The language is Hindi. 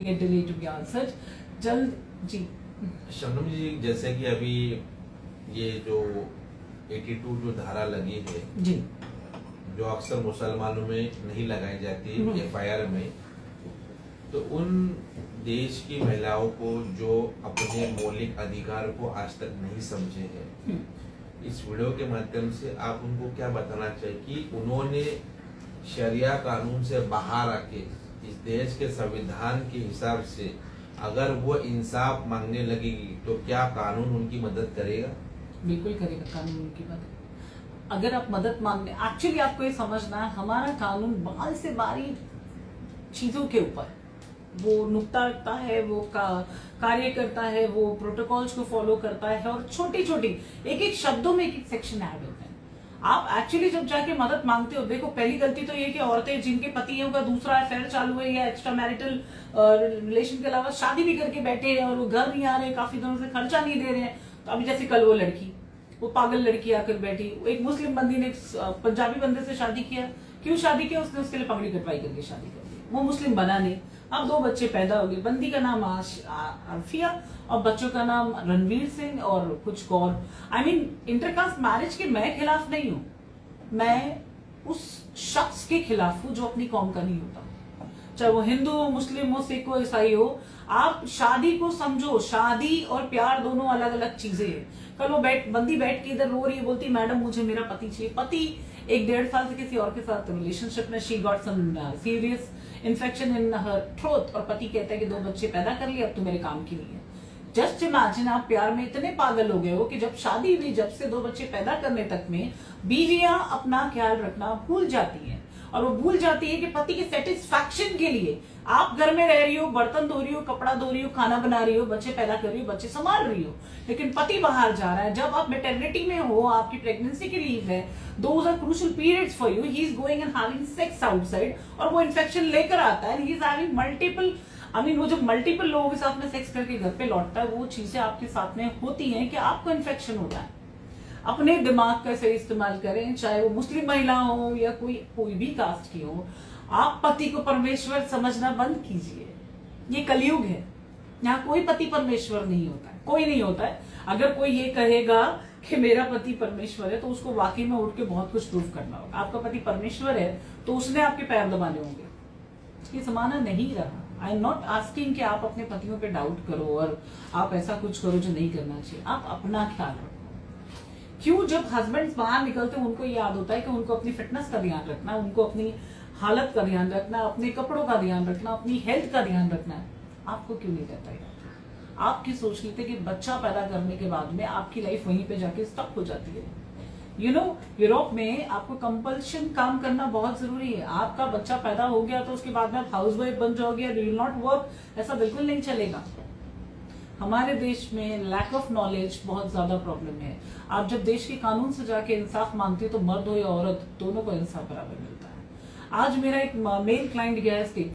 get delay to be answered. जल्द जी। शबनम जी, जैसे कि अभी ये जो 82 जो धारा लगी है जी, जो अक्सर मुसलमानों में नहीं लगाई जाती FIR में, तो उन देश की महिलाओं को जो अपने मौलिक अधिकार को आज तक नहीं समझे हैं, इस वीडियो के माध्यम से आप उनको क्या बताना चाहिए कि उन्होंने शरिया कानून से बाहर आके इस देश के संविधान के हिसाब से अगर वो इंसाफ मांगने लगेगी तो क्या कानून उनकी मदद करेगा? बिल्कुल करेगा कानून उनकी मदद। अगर आप मदद मांगने, एक्चुअली आपको ये समझना है, हमारा कानून बाल से बारीक चीजों के ऊपर वो नुक्ता रखता है, वो कार्य करता है, वो प्रोटोकॉल्स को फॉलो करता है और छोटी छोटी एक एक शब्दों में एक एक सेक्शन ऐड होते हैं। आप एक्चुअली जब जाके मदद मांगते हो, देखो पहली गलती तो ये कि औरतें जिनके पति है उनका दूसरा अफेयर चालू है या एक्स्ट्रा मैरिटल रिलेशन के अलावा शादी भी करके बैठे हैं और वो घर नहीं आ रहे, काफी दिनों से खर्चा नहीं दे रहे हैं, तो अभी जैसे कल वो लड़की, वो पागल लड़की आकर बैठी, एक मुस्लिम बंदी ने पंजाबी बंदे से शादी किया। क्यों शादी किया? उसने उसके लिए पगड़ी कटवाई करके शादी कर दी। वो मुस्लिम बना नहीं। अब 2 बच्चे पैदा हो गए। बंदी का नाम अरफिया और बच्चों का नाम रणवीर सिंह और कुछ Kaur. I mean intercaste marriage के मैं खिलाफ नहीं हूं, मैं उस शख्स के खिलाफ हूं जो अपनी कौम का नहीं होता, चाहे वो हिंदू हो, मुस्लिम हो, सिख हो, ईसाई हो। आप शादी को समझो, शादी और प्यार दोनों अलग अलग चीजें हैं। कल वो बंदी बैठ के इधर रो रही है, बोलती मैडम मुझे मेरा पति चाहिए। पति 1-1.5 साल से किसी और के साथ रिलेशनशिप में, she got some serious infection in her throat, और पति कहता है कि 2 बच्चे पैदा कर लिए, अब तो मेरे काम की नहीं है। जस्ट इमेजिन, आप प्यार में इतने पागल हो गए हो कि जब शादी हुई, जब से 2 बच्चे पैदा करने तक में बीवियां अपना ख्याल रखना भूल जाती हैं, और वो भूल जाती है कि पति के सेटिस्फैक्शन के लिए आप घर में रह रही हो, बर्तन धो रही हो, कपड़ा धो रही हो, खाना बना रही हो, बच्चे पैदा कर रही हो, बच्चे संभाल रही हो, लेकिन पति बाहर जा रहा है। जब आप मैटरनिटी में हो, आपकी प्रेगनेंसी की लीव है, those are crucial periods for you, he is going and having sex outside, और वो इन्फेक्शन लेकर आता है, he is having multiple, I mean वो जब मल्टीपल लोगों के साथ में सेक्स करके घर पे लौटता है, वो चीजें आपके साथ में होती हैं कि आपको इन्फेक्शन होता है। अपने दिमाग का सही इस्तेमाल करें, चाहे वो मुस्लिम महिला हो या कोई भी कास्ट की हो। आप पति को परमेश्वर समझना बंद कीजिए। ये कलयुग है, यहाँ कोई पति परमेश्वर नहीं होता है, कोई नहीं होता है। अगर कोई ये कहेगा कि मेरा पति परमेश्वर है, तो उसको वाकई में उठ के बहुत कुछ प्रूव करना होगा। आपका पति परमेश्वर है तो उसने आपके पैर दबाने होंगे। ये जमाना नहीं रहा। आई एम नॉट आस्किंग कि आप अपने पतियों पे डाउट करो और आप ऐसा कुछ करो जो नहीं करना चाहिए। आप अपना ख्याल रखो। क्यों? जब हस्बैंड्स बाहर निकलते हैं उनको याद होता है कि उनको अपनी फिटनेस का ध्यान रखना, उनको अपनी हालत का ध्यान रखना, अपने कपड़ों का ध्यान रखना, अपनी हेल्थ का ध्यान रखना है। आपको क्यों नहीं रहता यार? आपकी सोच लेते कि बच्चा पैदा करने के बाद में आपकी लाइफ वहीं पे जाके स्टक हो जाती है। यू नो, यूरोप में आपको कंपल्शन काम करना बहुत जरूरी है। आपका बच्चा पैदा हो गया तो उसके बाद में आप हाउसवाइफ बन जाओगे, यू विल नॉट वर्क, ऐसा बिल्कुल नहीं चलेगा। हमारे देश में लैक ऑफ नॉलेज बहुत ज्यादा प्रॉब्लम है। आप जब देश के कानून से जाके इंसाफ मांगते हो तो मर्द हो या औरत, दोनों को इंसाफ बराबर मिलता है। आज मेरा एक मेल क्लाइंट गया है स्टेट